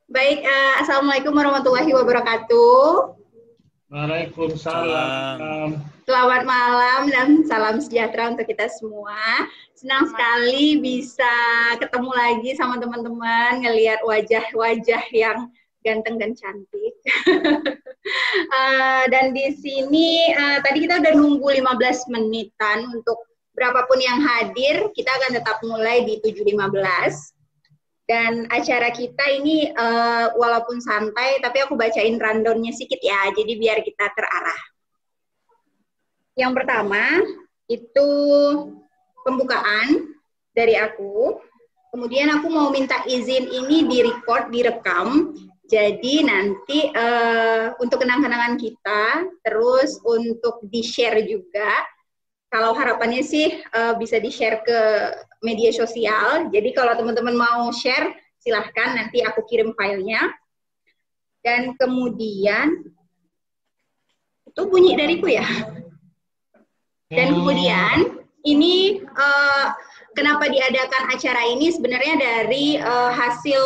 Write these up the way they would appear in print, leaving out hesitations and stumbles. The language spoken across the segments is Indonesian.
Baik, Assalamualaikum warahmatullahi wabarakatuh. Waalaikumsalam. Selamat malam dan salam sejahtera untuk kita semua. Senang sekali bisa ketemu lagi sama teman-teman, ngelihat wajah-wajah yang ganteng dan cantik. Dan di sini tadi kita udah nunggu 15 menitan untuk berapapun yang hadir, kita akan tetap mulai di 7.15. Dan acara kita ini walaupun santai, tapi aku bacain rundown-nya sedikit ya, jadi biar kita terarah. Yang pertama, itu pembukaan dari aku. Kemudian aku mau minta izin ini di-record, direkam. Jadi nanti untuk kenang-kenangan kita, terus untuk di-share juga. Kalau harapannya sih bisa di-share ke media sosial. Jadi kalau teman-teman mau share, silahkan nanti aku kirim filenya. Dan kemudian, itu bunyi dariku ya. Dan kemudian, ini kenapa diadakan acara ini sebenarnya dari hasil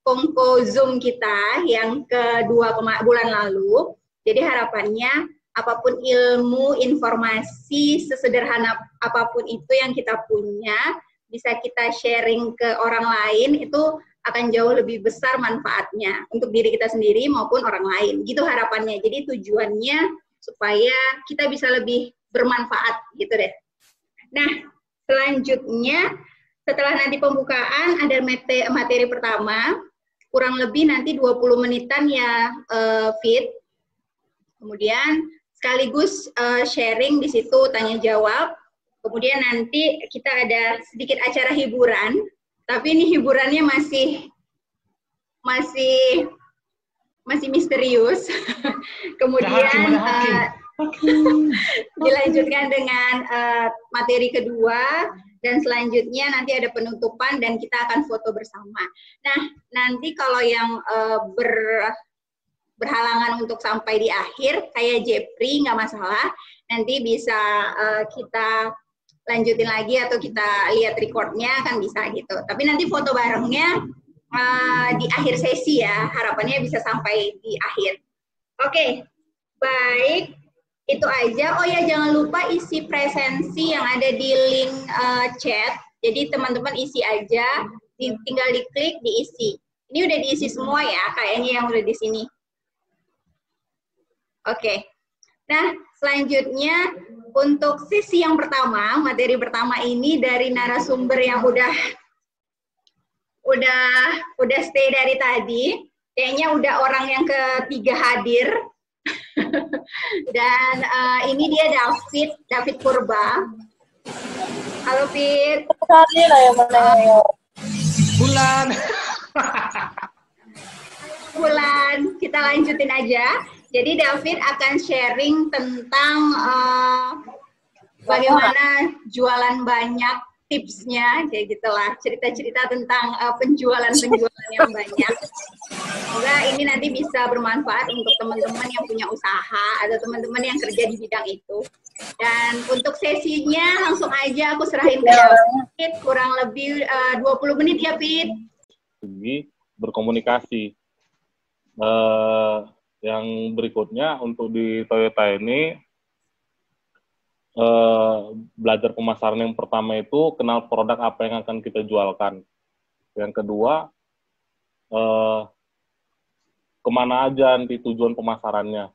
Kongko Zoom kita yang kedua bulan lalu. Jadi harapannya, apapun ilmu, informasi, sesederhana apapun itu yang kita punya, bisa kita sharing ke orang lain, itu akan jauh lebih besar manfaatnya untuk diri kita sendiri maupun orang lain. Gitu harapannya. Jadi tujuannya supaya kita bisa lebih bermanfaat, gitu deh. Nah, selanjutnya, setelah nanti pembukaan, ada materi pertama, kurang lebih nanti 20 menitan ya, Fit. Kemudian, sekaligus sharing di situ, tanya jawab. Kemudian nanti kita ada sedikit acara hiburan, tapi ini hiburannya masih misterius. Kemudian dilanjutkan dengan materi kedua, dan selanjutnya nanti ada penutupan dan kita akan foto bersama. Nah, nanti kalau yang berhalangan untuk sampai di akhir, kayak Jepri, nggak masalah. Nanti bisa kita lanjutin lagi atau kita lihat recordnya, kan bisa gitu. Tapi nanti foto barengnya di akhir sesi ya, harapannya bisa sampai di akhir. Oke, baik. Itu aja. Oh ya, jangan lupa isi presensi yang ada di link chat. Jadi teman-teman isi aja, tinggal diklik, diisi. Ini udah diisi semua ya, kayaknya yang udah di sini. Oke. Nah, selanjutnya untuk sesi yang pertama, materi pertama ini dari narasumber yang udah stay dari tadi. Kayaknya udah orang yang ketiga hadir. Dan ini dia David Purba. Halo Fit. Bulan, kita lanjutin aja. Jadi David akan sharing tentang bagaimana jualan banyak, tipsnya, kayak gitulah, cerita-cerita tentang penjualan yang banyak. Semoga ini nanti bisa bermanfaat untuk teman-teman yang punya usaha atau teman-teman yang kerja di bidang itu. Dan untuk sesinya langsung aja aku serahin ke David, kurang lebih 20 menit ya, Pit. Berkomunikasi. Yang berikutnya untuk di Toyota ini, belajar pemasaran yang pertama itu kenal produk apa yang akan kita jualkan. Yang kedua, kemana aja nanti tujuan pemasarannya.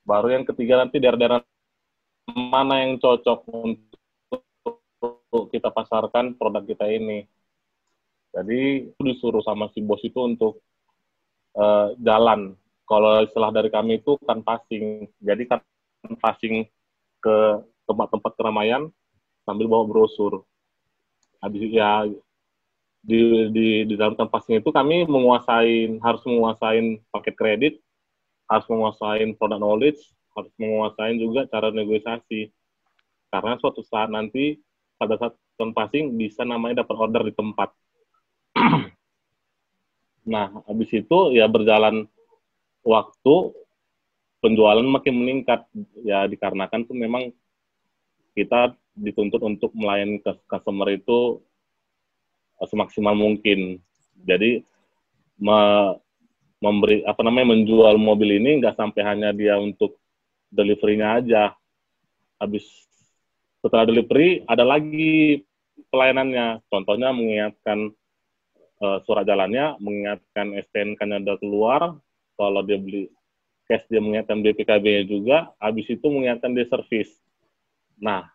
Baru yang ketiga nanti daerah-daerah mana yang cocok untuk kita pasarkan produk kita ini. Jadi disuruh sama si bos itu untuk jalan. Kalau istilah dari kami itu canvassing. Jadi canvassing ke tempat-tempat keramaian sambil bawa brosur. Habis ya di dalam canvassing itu kami harus menguasain paket kredit, harus menguasain product knowledge, harus menguasain juga cara negosiasi. Karena suatu saat nanti pada saat canvassing bisa namanya dapat order di tempat. Nah, habis itu ya berjalan waktu, penjualan makin meningkat. Ya dikarenakan tuh memang kita dituntut untuk melayani customer itu semaksimal mungkin. Jadi memberi menjual mobil ini nggak sampai hanya dia untuk delivery-nya aja. Habis setelah delivery ada lagi pelayanannya. Contohnya mengingatkan surat jalannya, mengingatkan STNK-nya udah keluar, kalau dia beli cash dia mengingatkan BPKB-nya juga, habis itu mengingatkan dia servis. Nah,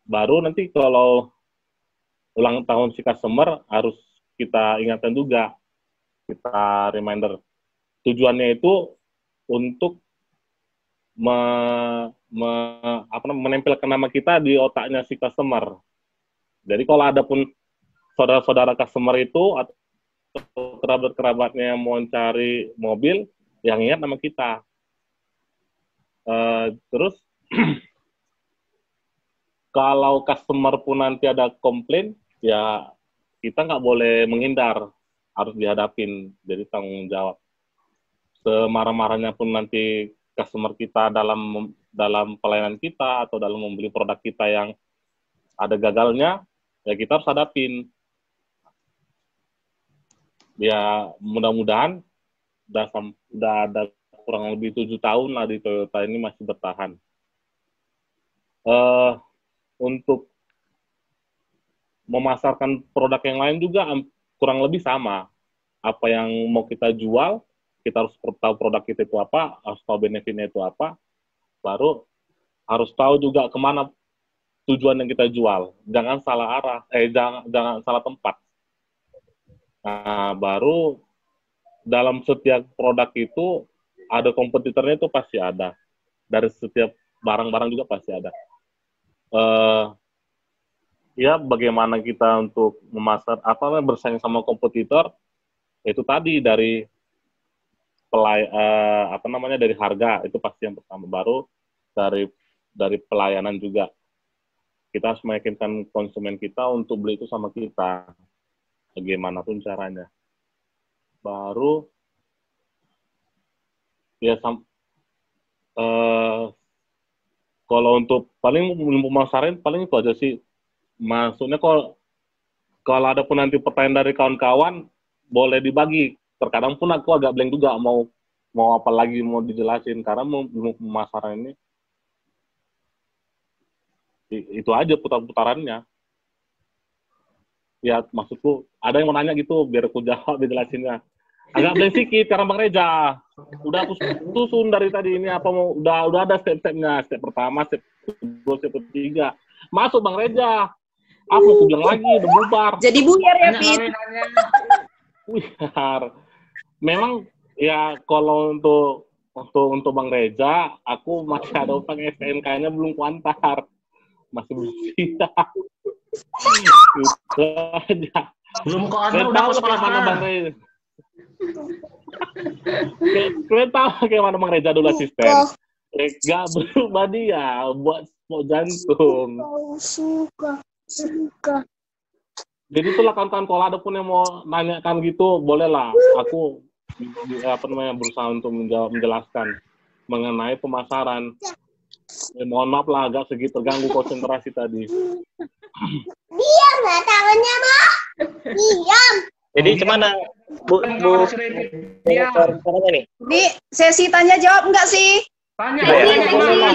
baru nanti kalau ulang tahun si customer harus kita ingatkan juga, kita reminder. Tujuannya itu untuk menempelkan nama kita di otaknya si customer. Jadi kalau ada pun saudara-saudara customer itu atau kerabat-kerabatnya yang mau cari mobil, yang ingat nama kita. Terus kalau customer pun nanti ada komplain, ya kita nggak boleh menghindar, harus dihadapin, jadi tanggung jawab. Semarah-marahnya pun nanti customer kita dalam pelayanan kita atau dalam membeli produk kita yang ada gagalnya, ya kita harus hadapin. Ya mudah-mudahan udah ada kurang lebih 7 tahun lah di Toyota ini masih bertahan. Untuk memasarkan produk yang lain juga kurang lebih sama. Apa yang mau kita jual, kita harus tahu produk kita itu apa, harus tahu benefitnya itu apa, baru harus tahu juga kemana tujuan yang kita jual. Jangan salah arah, jangan salah tempat. Nah, baru dalam setiap produk itu ada kompetitornya itu pasti ada. Dari setiap barang-barang juga pasti ada. Ya bagaimana kita untuk bersaing sama kompetitor, itu tadi dari dari harga itu pasti yang pertama, baru dari pelayanan juga kita harus meyakinkan konsumen kita untuk beli itu sama kita bagaimanapun caranya, baru ya kalau untuk paling pemasaran paling itu aja sih. Maksudnya kalau ada pun nanti pertanyaan dari kawan-kawan boleh dibagi. Terkadang pun aku agak blank juga mau apa lagi mau dijelasin, karena pemasaran ini itu aja putar-putarannya. Ya maksudku ada yang mau nanya gitu biar aku jawab dijelasinnya. Agak blank sedikit karena Bang Reza udah aku susun dari tadi ini apa mau udah ada step-stepnya, step pertama, step kedua, step ketiga. Masuk Bang Reza. Apa aku bilang lagi udah bubar. Jadi buyar ya, Pit. Buyar. Memang ya kalau untuk Bang Reza, aku masih ada utang STNK-nya belum kuantar. Masih belum siap. Itu aja. Belum kuantar udah ke sekolah mana Bang Reza. Kalian tahu kayak mana Bang Reza dulu asisten. Gak berubah dia buat jantung. Suka. Jadi itulah kawan-kawan, kalau ada pun yang mau nanyakan gitu, bolehlah. Aku berusaha untuk menjelaskan mengenai pemasaran. Mohon maaf lah agak sedikit terganggu konsentrasi tadi. Diam lah tangannya, Mbak. Diam. Jadi gimana Bu caranya nih? Di sesi tanya jawab enggak sih? Tanya.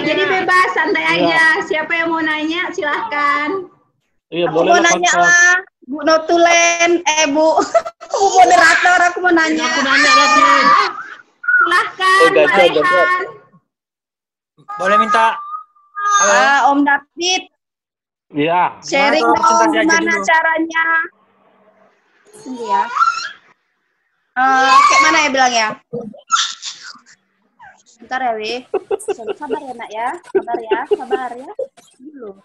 Jadi bebas, santai aja. Siapa yang mau nanya silahkan. Iya, Aku mau nanya lah, Bu Notulen, Bu moderator, aku mau nanya. Aku nanya lagi. Silahkan, Pak Rehan. Boleh minta Om David, Iya. sharing dong gimana caranya. Ini ya. Kayak mana ya bilang ya? Bentar ya, Wi. Sabar ya, Nak ya. Sabar ya. Dulu.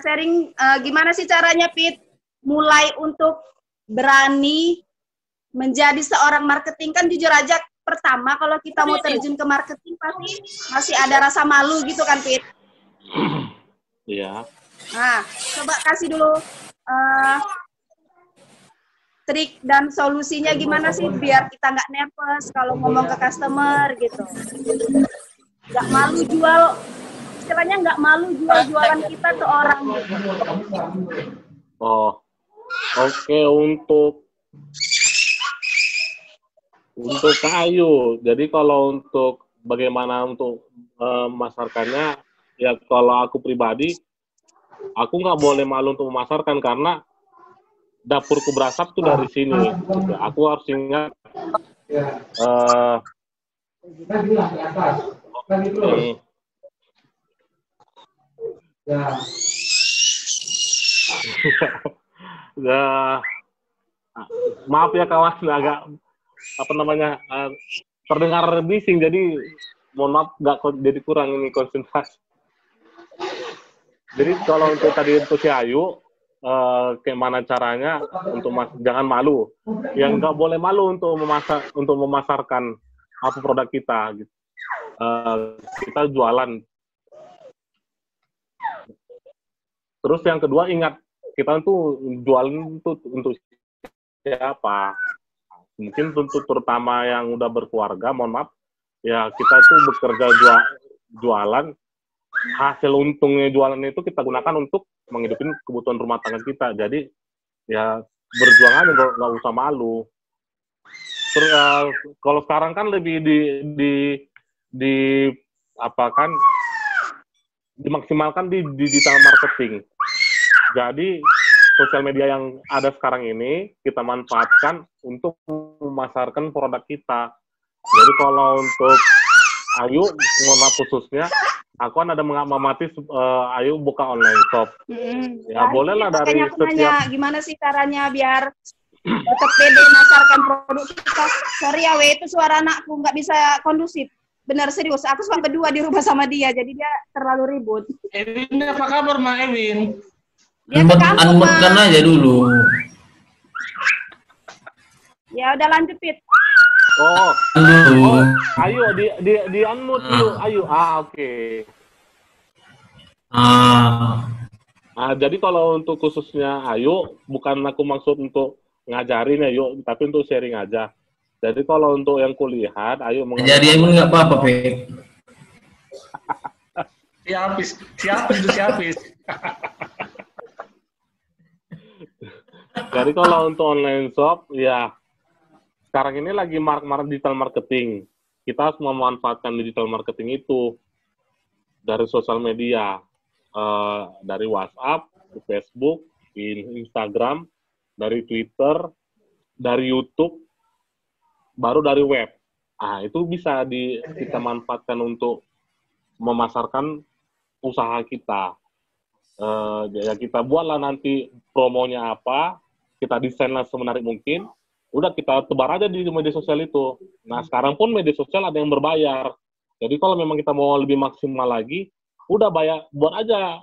Sharing gimana sih caranya, Pit? Mulai untuk berani menjadi seorang marketing, kan jujur aja pertama kalau kita mau terjun ke marketing pasti masih ada rasa malu gitu kan, Pit? Iya. Nah, coba kasih dulu trik dan solusinya gimana sih biar kita nggak nervous kalau ngomong ke customer gitu. Nggak malu jual, istilahnya nggak malu jual-jualan kita ke orang. Oh, oke. Untuk Untuk kayu, jadi kalau untuk bagaimana untuk memasarkannya, ya kalau aku pribadi, aku nggak boleh malu untuk memasarkan karena dapurku berasap tuh dari sini. Gitu. Aku harus ingat maaf ya kawan, agak terdengar bising, jadi mohon maaf nggak jadi kurang ini konsentrasi. Jadi kalau untuk tadi untuk si Ayu, kayak mana caranya untuk jangan malu, yang nggak boleh malu untuk memasarkan apa produk kita gitu. Kita jualan. Terus yang kedua, ingat kita tuh jualan tuh untuk siapa? Mungkin untuk terutama yang udah berkeluarga, mohon maaf, ya kita tuh bekerja jualan, hasil untungnya jualan itu kita gunakan untuk menghidupin kebutuhan rumah tangga kita. Jadi ya berjuang aja, nggak usah malu. Terus kalau sekarang kan lebih dimaksimalkan di digital marketing. Jadi sosial media yang ada sekarang ini kita manfaatkan untuk memasarkan produk kita. Jadi kalau untuk Ayu, mohon maaf khususnya, aku kan ada mengamati Ayu buka online shop. Ya bolehlah dari setiap. Gimana sih caranya biar tetap pede masarkan produk kita? Sorry ya, itu suara anakku nggak bisa kondusif. Benar serius, aku suka berdua di rumah sama dia, jadi dia terlalu ribut. Ewin, apa kabar, Ma Ewin? Unmute-kan aja dulu. Ya udah lanjut, Pit. Ayo di unmute dulu, ayo. Oke. Jadi kalau untuk khususnya Ayu, bukan aku maksud untuk ngajarin ya, yuk, tapi untuk sharing aja. Jadi kalau untuk yang kulihat, Ayu jadi emang nggak apa-apa, Pit. Siapis. Jadi kalau untuk online shop, ya sekarang ini lagi digital marketing. Kita harus memanfaatkan digital marketing itu dari sosial media, dari WhatsApp, Facebook, Instagram, dari Twitter, dari YouTube, baru dari web. Itu bisa kita manfaatkan untuk memasarkan usaha kita. Ya kita buatlah nanti promonya apa, kita desainlah semenarik mungkin, udah kita tebar aja di media sosial itu. Nah sekarang pun media sosial ada yang berbayar, jadi kalau memang kita mau lebih maksimal lagi, udah bayar, buat aja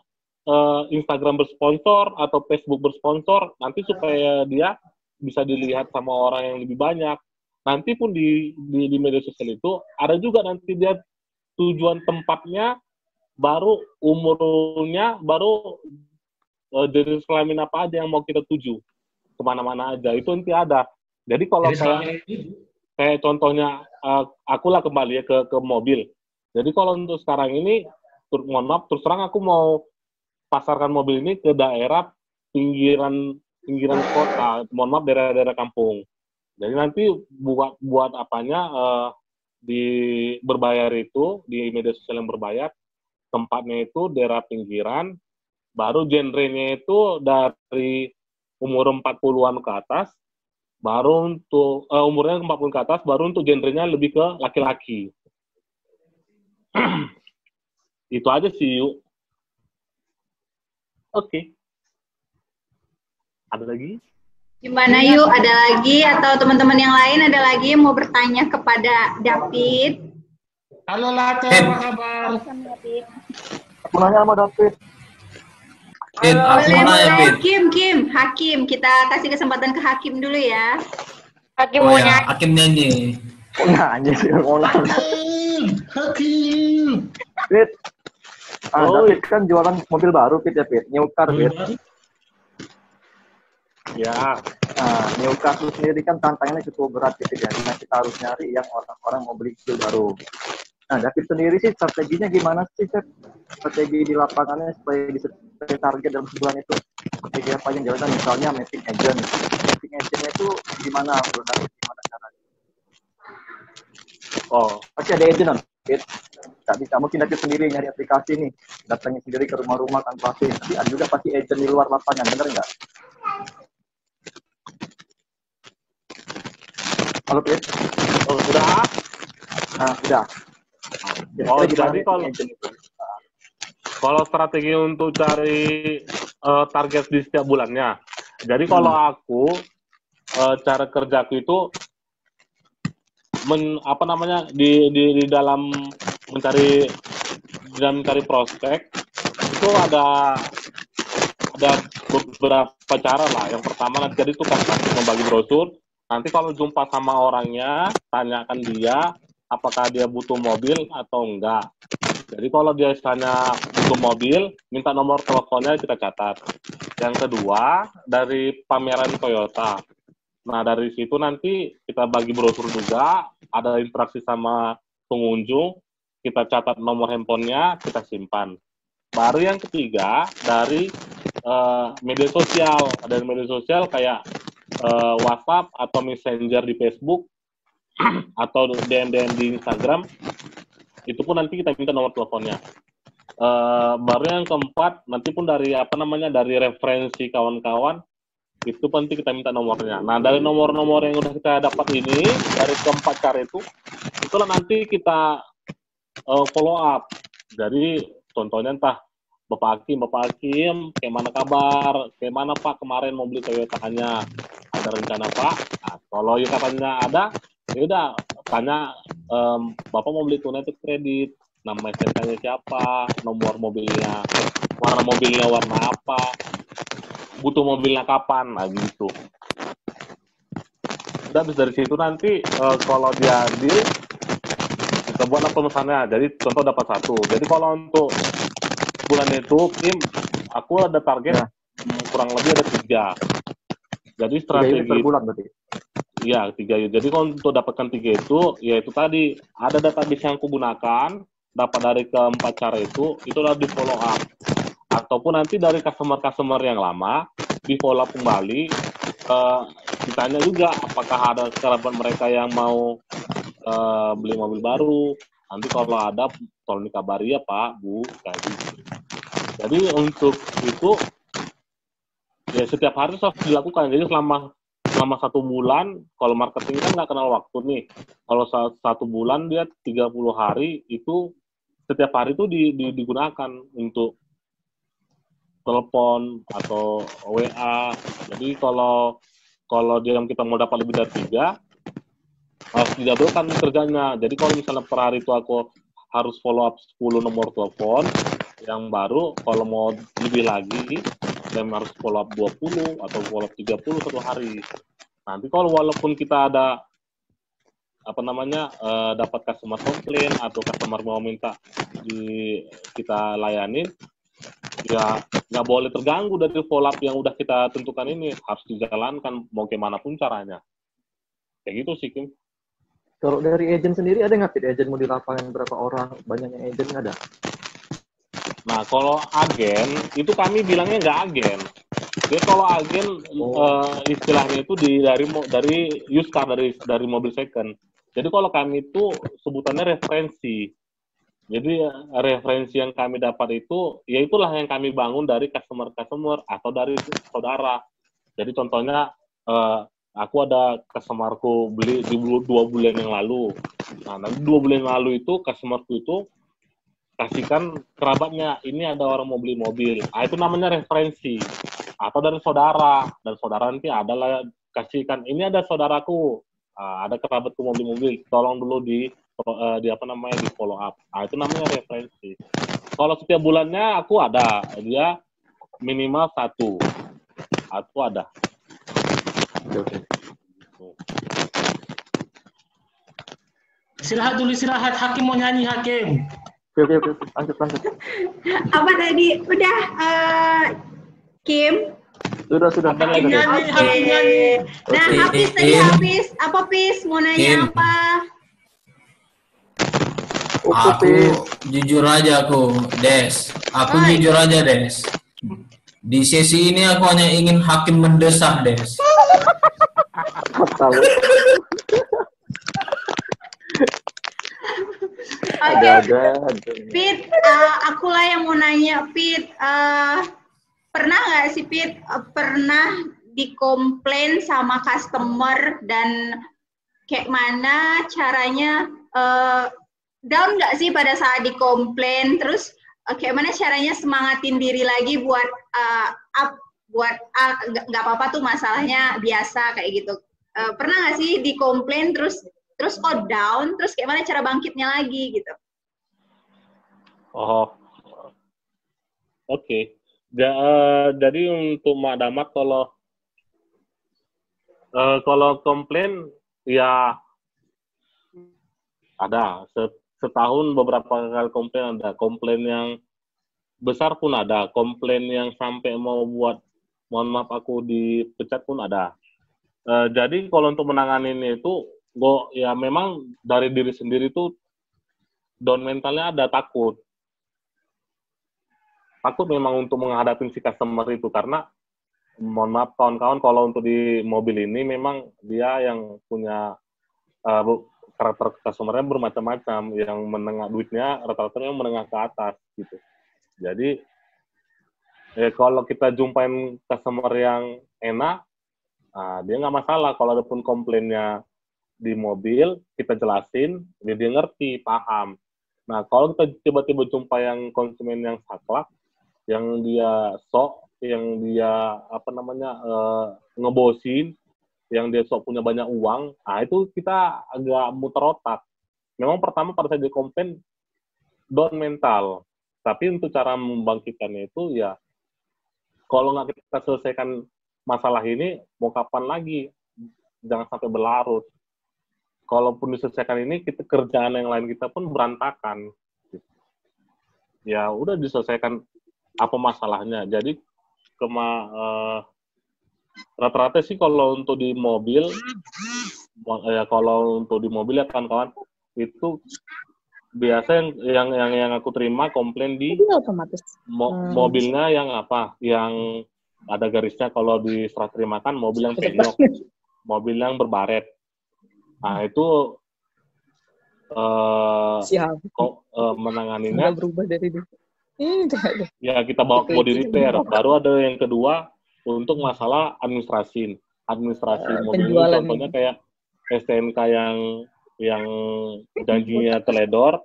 Instagram bersponsor atau Facebook bersponsor, nanti supaya dia bisa dilihat sama orang yang lebih banyak. Nanti pun di media sosial itu ada juga nanti dia tujuan tempatnya, baru umurnya, baru jenis kelamin apa aja yang mau kita tuju, kemana-mana aja, itu nanti ada. Jadi kalau kayak contohnya, akulah kembali ya ke mobil. Jadi kalau untuk sekarang ini, mohon maaf, terus terang aku mau pasarkan mobil ini ke daerah pinggiran kota, mohon maaf, daerah-daerah kampung. Jadi nanti buat apanya, di berbayar itu, di media sosial yang berbayar, tempatnya itu daerah pinggiran, baru genrenya itu dari umur 40-an ke atas, baru untuk umurnya 40 ke atas, baru untuk genrenya lebih ke laki-laki. Itu aja sih, yuk. Oke. Ada lagi? Gimana yuk? Ada lagi atau teman-teman yang lain ada lagi yang mau bertanya kepada David? Halo Lato, apa kabar? Aku nanya sama David. Boleh, Hakim, kita kasih kesempatan ke Hakim dulu ya. Hakim Hakim nyanyi. Nanya sih, Hakim. Fit, David kan jualan mobil baru, Fit ya, Fit. New car, Fit. Ya. Nah, new car itu sendiri kan tantangannya cukup berat, Fit ya. Karena kita harus nyari yang orang-orang mau beli mobil baru. Nah, David sendiri sih strateginya gimana sih, Chef? Strategi di lapangannya supaya bisa target dalam sebulan itu. Strategi apa yang jalan, misalnya mapping agent. Mapping agent itu gimana menurut David? Gimana caranya? Oh, Pasti ada agent kan? Nggak bisa, mungkin David sendiri nyari aplikasi nih, datangnya sendiri ke rumah-rumah tanpa PIN. Tapi ada juga pasti agent di luar lapangan, bener nggak? Halo Pit? oh sudah. Nah, udah. Oh, Kira-kira jadi gimana agent itu? kalau strategi untuk cari target di setiap bulannya. Jadi kalau aku cara kerjaku itu di dalam mencari prospek itu ada beberapa cara lah. Yang pertama nanti jadi itu kan membagi brosur. Nanti kalau jumpa sama orangnya, tanyakan dia apakah dia butuh mobil atau enggak. Jadi kalau dia tanya butuh mobil, minta nomor teleponnya kita catat. Yang kedua, dari pameran Toyota. Nah, dari situ nanti kita bagi brosur juga, ada interaksi sama pengunjung, kita catat nomor handphonenya, kita simpan. Baru yang ketiga, dari media sosial. Dari media sosial kayak WhatsApp atau Messenger di Facebook, atau DM di Instagram, itu pun nanti kita minta nomor teleponnya. Baru yang keempat, nanti pun dari dari referensi kawan-kawan, itu penting kita minta nomornya. Nah, dari nomor-nomor yang udah kita dapat ini, dari keempat cara itulah nanti kita follow up. Jadi contohnya entah Bapak Hakim, kayak mana kabar? Kayak mana Pak kemarin mau beli Toyota-nya? Ada rencana Pak? Nah, kalau ya katanya ada, ya udah tanya Bapak mau beli tunai atau kredit? Nama STNK-nya siapa? Nomor mobilnya, warna mobilnya warna apa? Butuh mobilnya kapan? Nah gitu. Udah habis dari situ nanti kalau dia deal, kita buat pemesannya. Jadi contoh dapat 1. Jadi kalau untuk bulan itu, Kim, aku ada target kurang lebih ada 3. Jadi strategi per bulan berarti. Iya, 3. Jadi kalau untuk dapatkan 3 itu, ya itu tadi ada database yang aku gunakan, dapat dari keempat cara itu udah di follow up. Ataupun nanti dari customer yang lama di follow up kembali, ditanya juga apakah ada kerabat mereka yang mau beli mobil baru. Nanti kalau ada, tolong dikabari ya Pak, Bu, kayak gitu. Jadi untuk itu ya setiap hari harus dilakukan. Jadi selama 1 bulan, kalau marketing kan nggak kenal waktu nih. Kalau 1 bulan dia 30 hari itu setiap hari itu digunakan untuk telepon atau WA. Jadi kalau kita mau dapat lebih dari 3, harus dijadwalkan kerjanya. Jadi kalau misalnya per hari itu aku harus follow up 10 nomor telepon yang baru, kalau mau lebih lagi, saya harus follow up 20 atau follow up 30 satu hari. Nanti kalau walaupun kita ada dapat customer komplain atau customer mau minta kita layanin, ya nggak boleh terganggu dari follow up yang udah kita tentukan ini, harus dijalankan mau gimana pun caranya. Kayak gitu sih, Kim. Kalau dari agent sendiri ada nggak sih agent mau di lapangan berapa orang? Banyaknya agent nggak ada? Nah, kalau agen itu kami bilangnya nggak agen. Jadi kalau agen istilahnya itu dari used car, dari mobil second. Jadi kalau kami itu sebutannya referensi. Jadi referensi yang kami dapat itu, ya itulah yang kami bangun dari customer atau dari saudara. Jadi contohnya aku ada customerku beli di 2 bulan yang lalu. Nah, nanti 2 bulan yang lalu itu customerku itu kasihkan kerabatnya, ini ada orang mau beli mobil. Nah, itu namanya referensi. Atau dari saudara, dan saudara nanti adalah kasihkan, ini ada saudaraku, ada kerabatku mau beli mobil, tolong dulu di follow up. Nah, itu namanya referensi. Kalau setiap bulannya aku ada, dia minimal 1. Aku ada. Oke. Istirahat. Hakim mau nyanyi, Hakim. Oke. Lanjut. Apa tadi? Udah, Kim? Sudah. Hakim nyanyi. Nah, Hafiz. Apa, Hafiz? Mau nanya apa? Aku jujur aja Des. Jujur aja, Des. Di sesi ini aku hanya ingin Hakim mendesak, Des. Tahu. Oke, Ada. Pit, akulah yang mau nanya, Pit. Pernah nggak sih, Pit, pernah dikomplain sama customer dan kayak mana caranya down nggak sih pada saat dikomplain? Terus kayak mana caranya semangatin diri lagi buat up, buat nggak apa-apa tuh masalahnya biasa kayak gitu. Pernah nggak sih dikomplain terus kok down, terus kayak mana cara bangkitnya lagi gitu? Oh, oke. Jadi untuk Mak Damat kalau komplain ya ada setahun beberapa kali komplain ada, komplain yang besar pun ada, komplain yang sampai mau buat mohon maaf aku dipecat pun ada. Jadi kalau untuk menanganinnya itu ya memang dari diri sendiri tuh down mentalnya ada, takut memang untuk menghadapi si customer itu, karena mohon maaf kawan-kawan, kalau untuk di mobil ini memang dia yang punya karakter customer-nya bermacam-macam, yang menengah duitnya rata-rata yang menengah ke atas gitu. Jadi kalau kita jumpain customer yang enak, dia nggak masalah. Kalau ada pun komplainnya di mobil, kita jelasin, dia ngerti, paham. Nah, kalau kita tiba-tiba jumpa yang konsumen yang saklek, yang dia sok, yang dia ngebosin, yang dia sok punya banyak uang, itu kita agak muter otak. Memang pertama pada saat dia komplain, down mental. Tapi untuk cara membangkitkannya itu ya, kalau nggak kita selesaikan masalah ini, mau kapan lagi? Jangan sampai berlarut. Kalaupun diselesaikan ini, kita kerjaan yang lain kita pun berantakan. Ya udah diselesaikan apa masalahnya. Jadi rata-rata sih kalau untuk di mobil, ya kawan kawan itu biasa yang aku terima komplain di mobilnya yang yang ada garisnya, kalau diserah terimakan mobil yang penyok, mobil yang berbaret. Nah itu menanganinya berubah dari itu. Ya kita bawa ke body repair. Baru ada yang kedua untuk masalah administrasi mobil ini, contohnya kayak STNK yang janjinya teledor.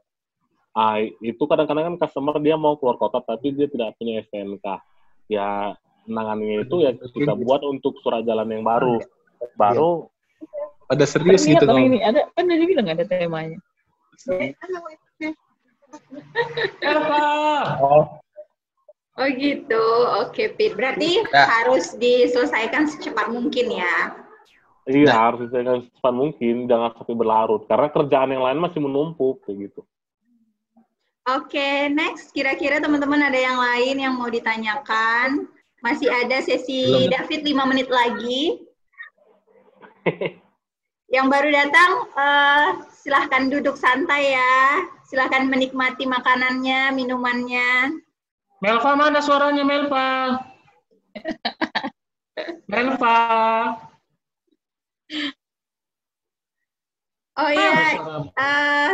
Itu kadang-kadang kan customer dia mau keluar kota tapi dia tidak punya STNK. Ya menanganinya itu ya kita buat untuk surat jalan yang baru. Ada serius gitu kan? Ini ada kan dia bilang ada temanya. Oh gitu, oke Pit. Berarti harus diselesaikan secepat mungkin ya? Iya, harus diselesaikan secepat mungkin, jangan sampai berlarut. Karena kerjaan yang lain masih menumpuk, kayak gitu. Oke, next. Kira-kira teman-teman ada yang lain yang mau ditanyakan? Masih ada sesi David 5 menit lagi. Yang baru datang, silahkan duduk santai ya. Silahkan menikmati makanannya, minumannya. Melva mana suaranya, Melva? Melva. Oh iya,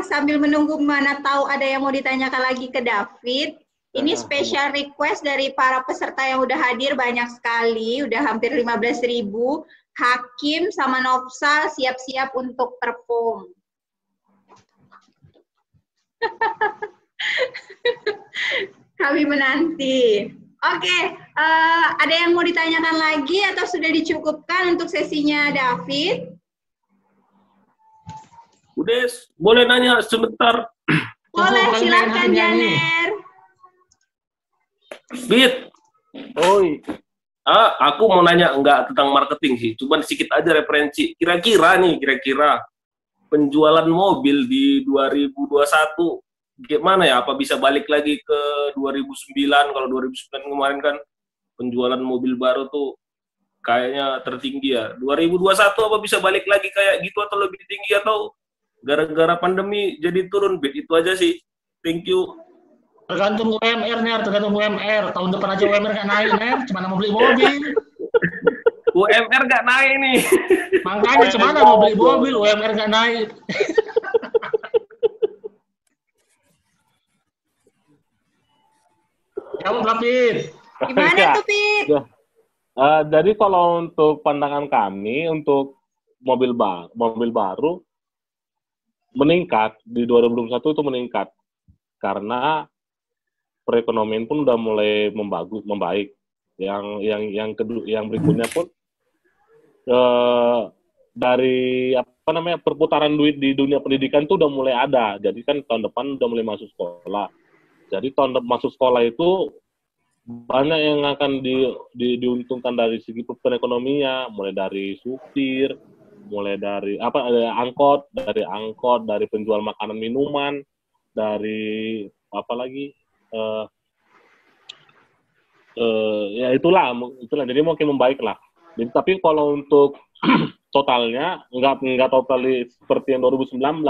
sambil menunggu mana tahu ada yang mau ditanyakan lagi ke David. Ini special request dari para peserta yang udah hadir banyak sekali, udah hampir 15.000. Hakim sama Nofsal siap-siap untuk perform. Kami menanti. Oke, ada yang mau ditanyakan lagi atau sudah dicukupkan untuk sesinya David? Udah, boleh nanya sebentar? Boleh, silakan Janer. Bit. Oi. Aku mau nanya enggak tentang marketing sih, cuman sedikit aja referensi. Kira-kira penjualan mobil di 2021 gimana ya? Apa bisa balik lagi ke 2009? Kalau 2009 kemarin kan penjualan mobil baru tuh kayaknya tertinggi ya. 2021 apa bisa balik lagi kayak gitu atau lebih tinggi, atau gara-gara pandemi jadi turun? Bit, itu aja sih. Thank you. Tergantung UMR-nya, tergantung UMR. Tahun depan aja UMR nggak naik, Ner. Cuma mau beli mobil. UMR nggak naik nih. Makanya gimana mau beli mobil, UMR nggak naik. Jawab lah, Pit. Gimana tuh, Pit? Jadi kalau untuk pandangan kami untuk mobil baru meningkat di 2021 itu meningkat karena perekonomian pun udah mulai membaik. Yang berikutnya pun dari perputaran duit di dunia pendidikan itu udah mulai ada. Jadi kan tahun depan udah mulai masuk sekolah. Jadi tahun depan masuk sekolah itu banyak yang akan diuntungkan dari segi perekonomian, mulai dari supir, mulai dari angkot, dari penjual makanan minuman, dari apa lagi ya itulah jadi makin membaik lah. Jadi tapi kalau untuk totalnya nggak totally seperti yang 2019,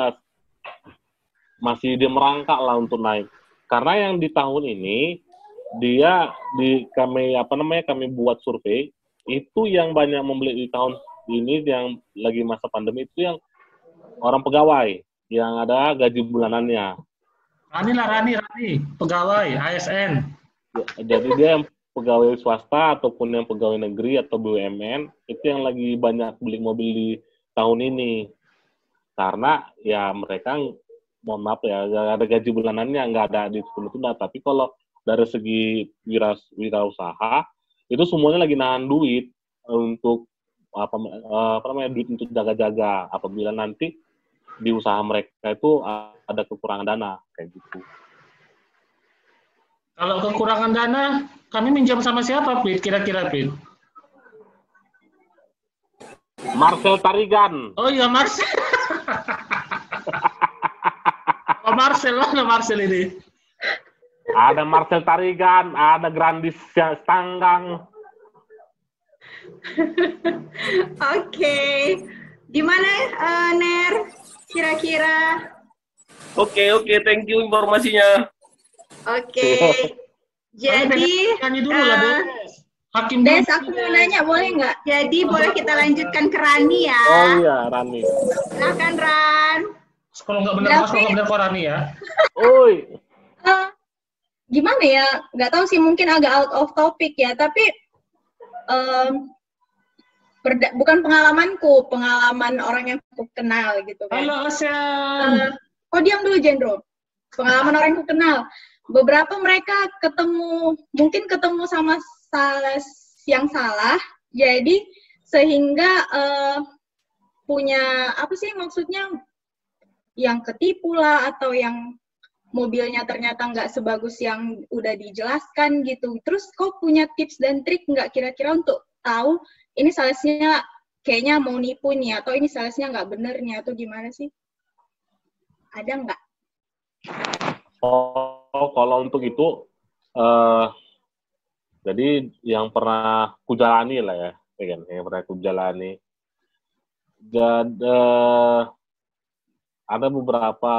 masih dia merangkak lah untuk naik karena yang di tahun ini kami buat survei itu yang banyak membeli di tahun ini yang lagi masa pandemi itu yang orang pegawai yang ada gaji bulanannya. Rani, pegawai ASN. Jadi dia yang pegawai swasta ataupun yang pegawai negeri atau BUMN itu yang lagi banyak beli mobil di tahun ini karena ya mereka mohon maaf ya ada gaji bulanannya nggak ada ditunda. Tapi kalau dari segi wirausaha itu semuanya lagi nahan duit untuk duit untuk jaga-jaga apabila nanti di usaha mereka itu ada kekurangan dana kayak gitu. Kalau kekurangan dana, kami minjam sama siapa, Pit? Kira-kira, Pit? Marcel Tarigan. Oh iya, Marcel. Oh, Marcel, mana Marcel ini? Ada Marcel Tarigan, ada Grandis Stanggang. Oke. Gimana, Ner? Kira-kira? Oke, thank you informasinya. Oke. Jadi, Hakim Des, aku mau nanya, boleh nggak? Jadi, boleh kita lanjutkan ke Rani ya? Oh iya, Rani. Silakan, Ran. Kalau nggak benar kok Rani ya. Oi. Gimana ya, nggak tahu sih, mungkin agak out of topic ya, tapi bukan pengalamanku, pengalaman orang yang aku kenal gitu kan. Halo, ASEAN. Diam dulu, Jendro. Pengalaman orang yang aku kenal. Beberapa mereka mungkin ketemu sama yang salah, jadi sehingga punya, apa sih maksudnya, yang ketipu lah, atau yang mobilnya ternyata nggak sebagus yang udah dijelaskan gitu. Terus kok punya tips dan trik nggak kira-kira untuk tahu ini salesnya kayaknya mau nipu nih, atau ini salesnya nggak bener nih, atau gimana sih? Ada nggak? Oh, kalau untuk itu, jadi yang pernah kujalani lah ya, yang pernah kujalani. Jadi ada beberapa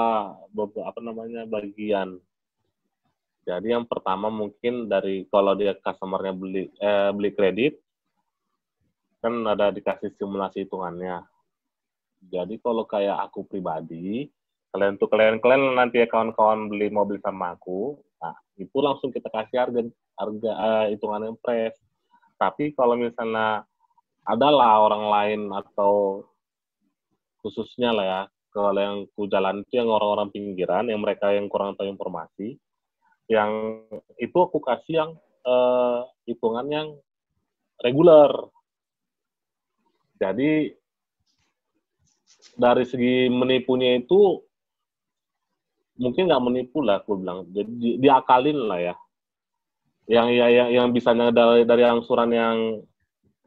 bagian. Jadi yang pertama mungkin dari kalau dia customer-nya beli kredit, kan ada dikasih simulasi hitungannya. Jadi kalau kayak aku pribadi, kalian nanti ya kawan-kawan beli mobil sama aku, nah itu langsung kita kasih harga hitungan yang fresh. Tapi kalau misalnya adalah orang lain atau khususnya lah ya, kalau yang ku jalan itu yang orang-orang pinggiran, yang mereka yang kurang tahu informasi, yang itu aku kasih yang hitungan yang reguler. Jadi dari segi menipunya itu mungkin nggak menipu lah, aku bilang. Jadi diakalin lah ya. Yang bisanya dari angsuran yang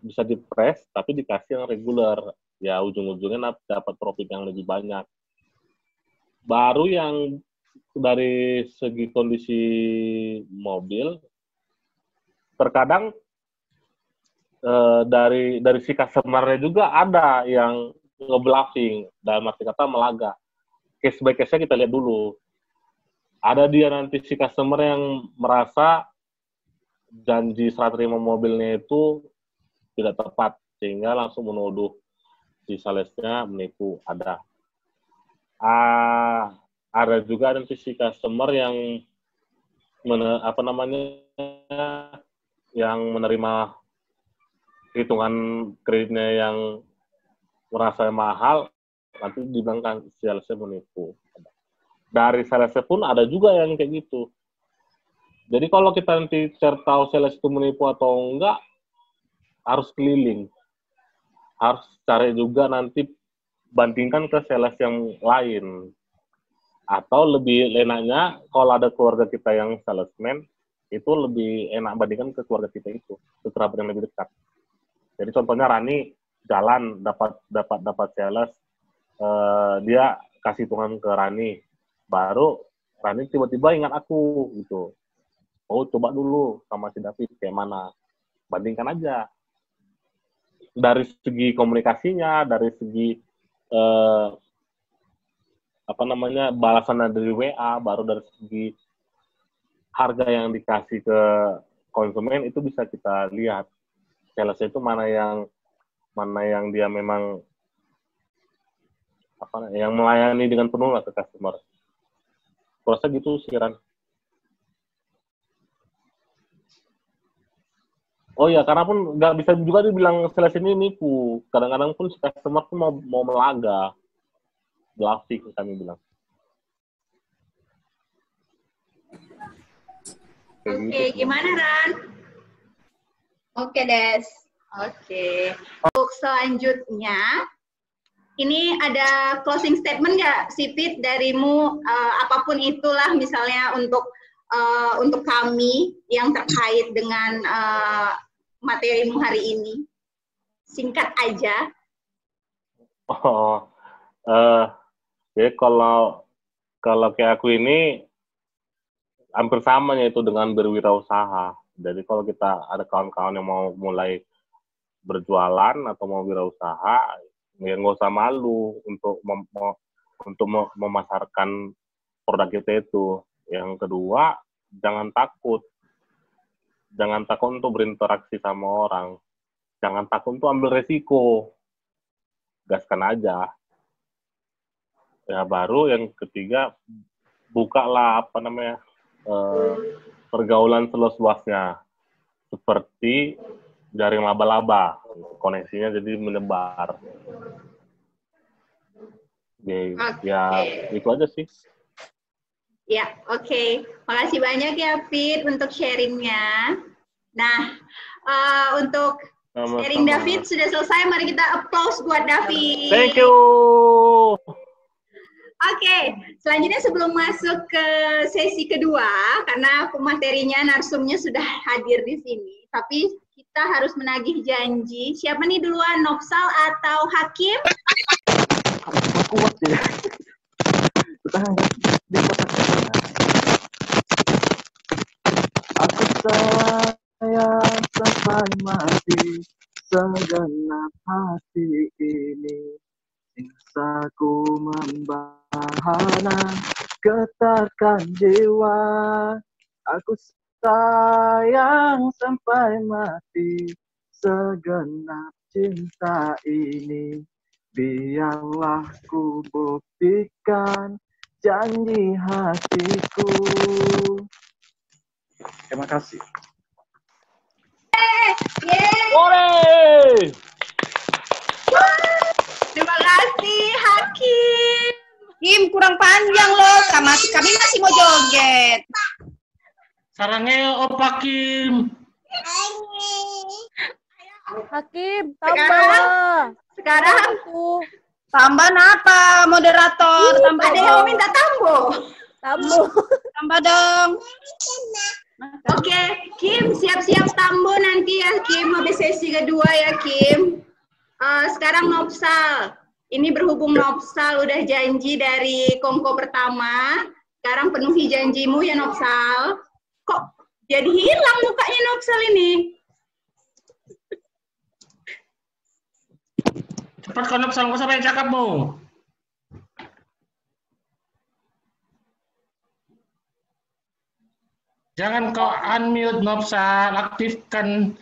bisa dipres, tapi dikasih yang reguler. Ya ujung-ujungnya dapat profit yang lebih banyak. Baru yang dari segi kondisi mobil, terkadang dari si customer-nya juga ada yang nge-bluffing, dalam arti kata melaga. Case by case-nya kita lihat dulu. Ada dia nanti si customer yang merasa janji serah terima mobilnya itu tidak tepat, sehingga langsung menuduh si salesnya menipu. Ada juga nanti si customer yang yang menerima hitungan kreditnya yang merasa mahal, nanti dibilang salesnya menipu. Dari salesnya pun ada juga yang kayak gitu. Jadi kalau kita nanti cari tahu sales itu menipu atau enggak, harus keliling. Harus cari juga nanti bandingkan ke sales yang lain. Atau lebih enaknya, kalau ada keluarga kita yang salesman, itu lebih enak bandingkan ke keluarga kita itu, ke kerabat yang lebih dekat. Jadi contohnya Rani jalan dapat sales, dia kasih hitungan ke Rani, baru Rani tiba-tiba ingat aku gitu. Oh, coba dulu sama si David kayak mana, bandingkan aja. Dari segi komunikasinya, dari segi balasan dari WA, baru dari segi harga yang dikasih ke konsumen itu bisa kita lihat. Sales itu mana yang dia memang yang melayani dengan penuh lah ke customer. Proses gitu sih, Ran. Oh ya, karena pun nggak bisa juga dibilang sales ini nipu. Kadang-kadang pun si customer pun mau melaga. Bluffing kami bilang. Oke, gimana Ran? Oke, Des. Oke. Untuk selanjutnya, ini ada closing statement nggak, Sipit, darimu, apapun itulah, misalnya untuk kami yang terkait dengan materimu hari ini. Singkat aja. Jadi kalau kayak aku ini hampir sama yaitu dengan berwirausaha. Jadi kalau kita ada kawan-kawan yang mau mulai berjualan atau mau wirausaha, ya nggak usah malu untuk memasarkan produk kita itu. Yang kedua, jangan takut untuk berinteraksi sama orang. Jangan takut untuk ambil resiko. Gaskan aja. Ya baru yang ketiga, bukalah pergaulan seluas-luasnya. Seperti jaring laba-laba. Koneksinya jadi menyebar. Ya itu aja sih. Ya, oke. Makasih banyak ya, Fit, untuk sharingnya. Nah, untuk sharing David sudah selesai. Mari kita applause buat David. Thank you. Oke, selanjutnya sebelum masuk ke sesi kedua, karena materinya narsumnya sudah hadir di sini, tapi kita harus menagih janji. Siapa nih duluan, Nopsal atau Hakim? Kuat ya. Aku sayang sampai mati, segenap hati ini. Siksaku membahana, getarkan jiwa. Aku sayang sampai mati, segenap cinta ini. Biarlah ku buktikan janji hatiku. Terima kasih. Boleh. Terima kasih, Hakim. Kim, kurang panjang loh. Kami masih mau joget. Sarangnya Opa Kim. Hakim, tambah. Sekarang tambah apa, moderator? Tambah ada yang minta tambo. Tambah dong. Oke, Kim, siap-siap tambo nanti ya, Kim. Habis sesi kedua ya, Kim. Sekarang Nopsal. Ini berhubung Nopsal udah janji dari kongko pertama. Sekarang penuhi janjimu ya, Nopsal. Kok jadi hilang mukanya Nopsal ini? Cepat kau Nopsal, kau sampai cakapmu. Jangan kau unmute Nopsal, aktifkan